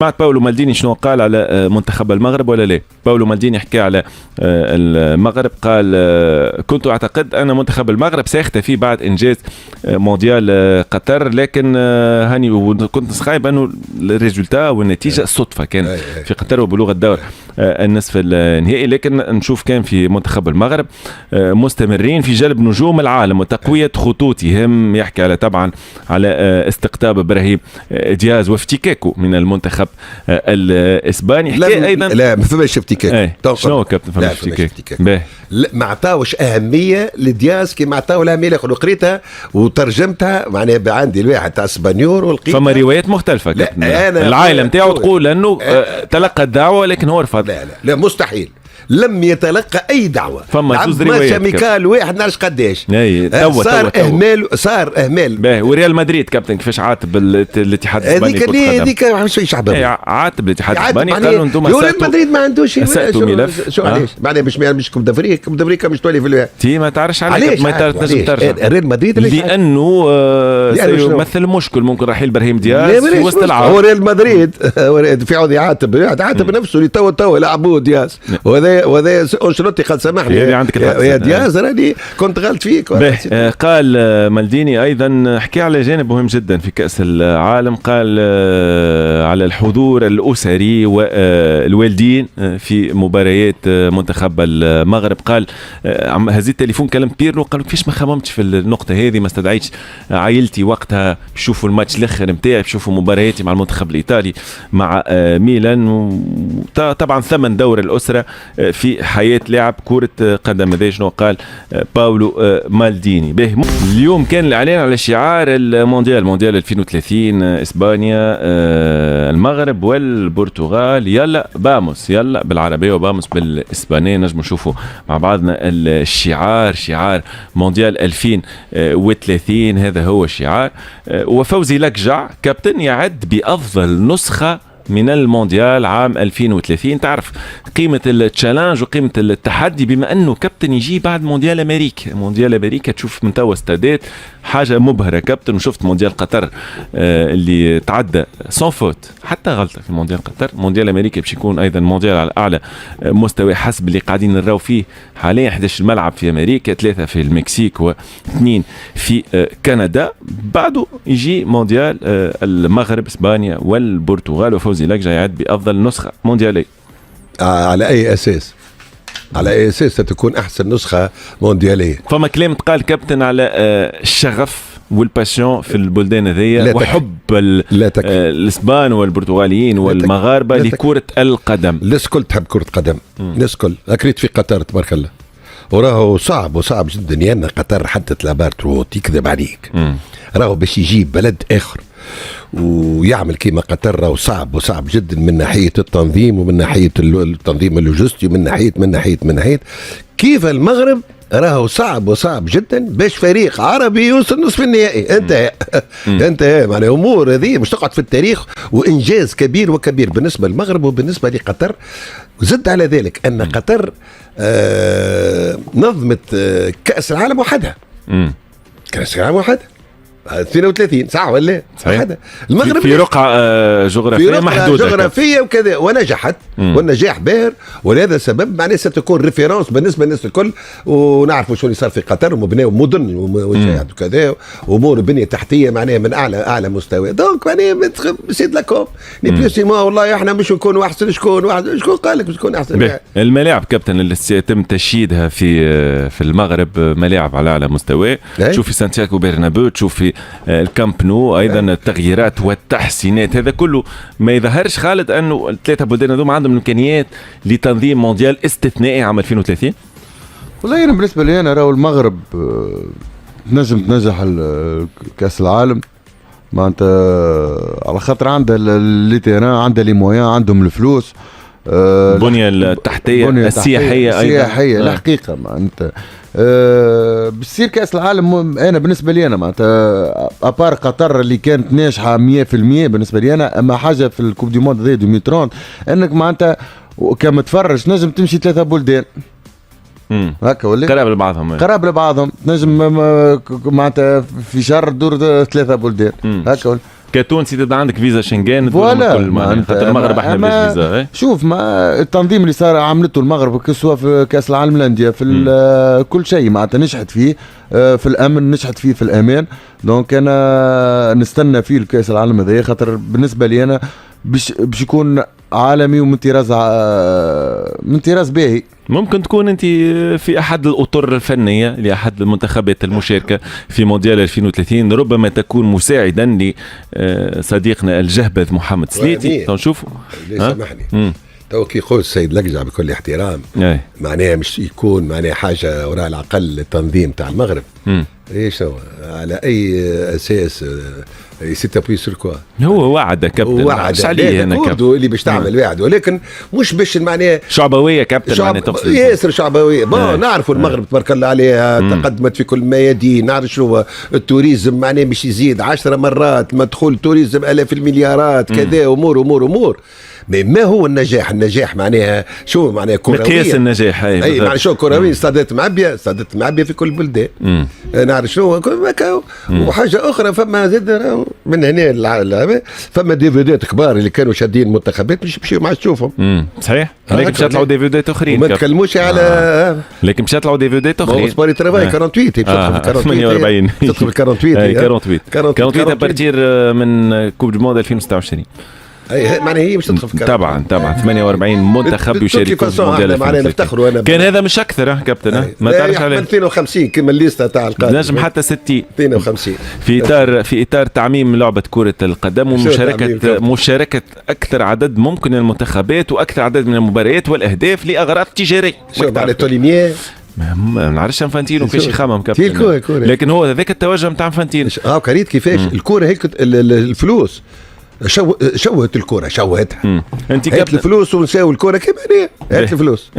سمعت باولو مالديني شنو قال على منتخب المغرب ولا لا؟ باولو مالديني حكى على المغرب، قال كنت أعتقد أن منتخب المغرب سيختفي بعد إنجاز مونديال قطر، لكن هاني كنت نسخايب أنه الريزولتا والنتيجة صدفة كان في قطر وبلوغ الدور النصف النهائي، لكن نشوف كان في منتخب المغرب مستمرين في جلب نجوم العالم وتقوية خطوطهم. يحكي على طبعا على استقطاب إبراهيم دياز وافتكاكه من المنتخب الاسباني. حكى ايضا لا ما فماش افتكاك. شنو كابتن فماش افتكاك؟ ما عطاوش اهميه لدياز كي ما عطاو الاهميه الاخرى. قريتها وترجمتها معناها عندي الواحد تاع اسبانيول ولقيتها فما روايات مختلفه كابتن. العائله نتاعو تقول انه تلقى الدعوه لكن هو رفض. لا مستحيل، لم يتلقى اي دعوه. فما زوز روايات ميكال واحد نعرفش قداش صار اهمال. وريال مدريد كابتن كيفاش عاتب الاتحاد الاسباني؟ هذيك مش يشعب عاتب الاتحاد الاسباني، قالوا انتم ريال مدريد ما عندوش ملف. شو علاش معناها مش كوب دافريكا مش تولي في الوقت تي ما تعرفش عليك، ما تنجم ترجع ريال مدريد لانه سيمثل مشكل ممكن رحيل ابراهيم دياز في وسط العالم. هو ريال مدريد في عود يعاتب نفسه اللي تو يلعبوه دياز، وهذا أنشيلوتي قال سامحني يا دياز راني كنت غلط فيك. قال مالديني أيضا حكى على جانب مهم جدا في كأس العالم، قال على الحضور الأسري والوالدين في مباريات منتخب المغرب. قال هذه التليفون كلام بيرلو، قالوا كيفاش ما خممتش في النقطة هذه، ما استدعيتش عائلتي وقتها يشوفوا الماتش الأخر متاعي، يشوفوا مبارياتي مع المنتخب الإيطالي مع ميلان. طبعا ثمن دور الأسرة في حياة لاعب كرة قدم. هذا شنو قال باولو مالديني. اليوم كان الإعلان على شعار المونديال، مونديال 2030، إسبانيا المغرب والبرتغال. يلا باموس، يلا بالعربية وباموس بالإسبانية. نجم نشوفوا مع بعضنا الشعار، شعار مونديال 2030. هذا هو الشعار. وفوزي لكجع كابتن يعد بأفضل نسخة من المونديال عام 2030. تعرف قيمة التشالنج وقيمة التحدي، بما أنه كابتن يجي بعد مونديال أمريكا. مونديال أمريكا تشوف من توا استادات حاجة مبهرة كابتن، وشفت مونديال قطر اللي تعدى سون فوت حتى غلطة في مونديال قطر. مونديال أمريكا باش يكون أيضا مونديال على أعلى مستوى حسب اللي قاعدين نراو فيه حاليا. 11 ملعب في أمريكا، 3 في المكسيك و2 في كندا. بعده يجي مونديال المغرب، إسبانيا والبرتغال. وفوزي لكجع يعد بأفضل نسخة مونديالية. على أي أساس؟ على أي أساس ستكون أحسن نسخة مونديالية؟ فما كلام تقال كابتن على الشغف والباسيون في البلدان هذيا، وحب الإسبان والبرتغاليين والمغاربة لكرة القدم. الناس كل تحب كرة قدم، الناس كل أكريت في قطر تبارك الله. وراهو صعب جدا، لأن قطر حدت لابارترو تكذب عليك. راهو باش يجيب بلد آخر ويعمل كيما قطر راهو صعب جدا، من ناحية التنظيم ومن ناحية التنظيم اللوجستي ومن ناحية كيف المغرب راهو صعب جدا باش فريق عربي يوصل نصف النهائي. انت معناها امور هذه مش تقعد في التاريخ، وانجاز كبير بالنسبه للمغرب وبالنسبه لقطر. وزد على ذلك ان قطر نظمت كأس العالم وحدها. كأس العالم وحدها 32 ساعة ولا صحيح. المغرب في رقعة جغرافية محدودة جغرافية وكذا، ونجحت والنجاح باهر. ولهذا سبب معناه ستكون ريفيرانس بالنسبة للناس الكل. ونعرفوا شو اللي صار في قطر، ومبناو مدن وشيء وكذا، امور بنية تحتية معناه من اعلى مستوى. دونك معناه سيد لكم ني بلوس ما والله احنا مش نكونوا احسن. شكون قال لك مش نكون احسن؟ الملاعب كابتن اللي سيتم تشييدها في المغرب ملاعب على اعلى مستوى. تشوف في سانتياغو برنابيو، تشوف في الكامب نو ايضا التغييرات والتحسينات. هذا كله ما يظهرش خالد انه الثلاثه بلدان هذوما عندهم الامكانيات لتنظيم مونديال استثنائي عام 2030؟ والله انا بالنسبه لي انا راهو المغرب تنجم تنجح كاس العالم معناتها على خاطر عندها اللي تيران، عندها لي مويان، عندهم الفلوس، البنيه التحتيه السياحيه ايضا الحقيقه معناتها بتصير كاس العالم. انا بالنسبه لي انا معناتها ابار قطر اللي كانت ناجحه 100% بالنسبه لي انا، اما حاجه في الكوب دي موند 2030 انك معناتها كما تفرج نجم تمشي 3 بلدان هكا ولا قراب لبعضهم تنجم معناتها في شهر دور 3 بلدان هكا كتونسي تبدا عندك فيزا شنغن فوالا خاطر المغرب احنا بلاش فيزا. شوف ما التنظيم اللي صار عملته المغرب كسوا في كاس العالم للانديه في كل شيء معناتها نجحت فيه في الامن، نجحت فيه في الامان. دونك انا نستنى فيه الكاس العالم هذا خاطر بالنسبه لي انا باش يكون عالمي ومن طراز باهي. ممكن تكون انت في احد الاطر الفنيه لاحد المنتخبات المشاركه في مونديال 2030، ربما تكون مساعدا لصديقنا الجهبذ محمد سليتي. تنشوفوا سامحني تو كي يقول السيد لقجع بكل احترام معناها مش يكون معناها حاجه وراء العقل التنظيم تاع المغرب. ايش هو على اي اساس يستابوي سور كوا؟ هو وعد كابتن، وعد عليه انا كابتن اللي باش تعمل وعد، ولكن مش باش معناها شعبويه كابتن معناها تقصد ياسر شعبويه. نعرفوا المغرب تبارك الله عليها تقدمت في كل الميادين، نعرف شنو التوريزم معناه باش يزيد 10 مرات، مدخول التوريزم الاف المليارات كذا، امور ما هو النجاح؟ النجاح معناها شو معناها كروية، مقياس النجاح اي معناها شو كروي، استادات معبيه في كل البلدان. نعرف شنو وحاجه اخرى فما زاد من هنا فما ديفيدات كبار اللي كانوا شادين المنتخبات مش يمشيو مع تشوفهم. صحيح، لكن مش يطلعوا ديفيدات اخرين وما تكلموش على لكن مش يطلعوا ديفيدات اخرين. سبوري ترافاي 48 48 تدخل 48 48 ابارتير من كوب دو موند 2026. اي معناها هي مش تدخل في طبعا 48 منتخب يشارك في المونديال. معناها نفتخروا انا كان هذا مش اكثر كابتن ما تعرفش عليه 52 كما الليسته تاع القادم نجم حتى 60 52 في اطار تعميم لعبه كره القدم ومشاركه اكثر عدد ممكن من المنتخبات واكثر عدد من المباريات والاهداف لاغراض تجاريه. شو معنى توليمير ما نعرفش انفانتينو كيفاش يخمم كابتن، لكن هو هذاك التوجه نتاع انفانتينو. قريت كيفاش الكره هيك الفلوس شوهت الكره، شوهتها. انت هات الفلوس ونساوي الكره كيما هي، هات الفلوس.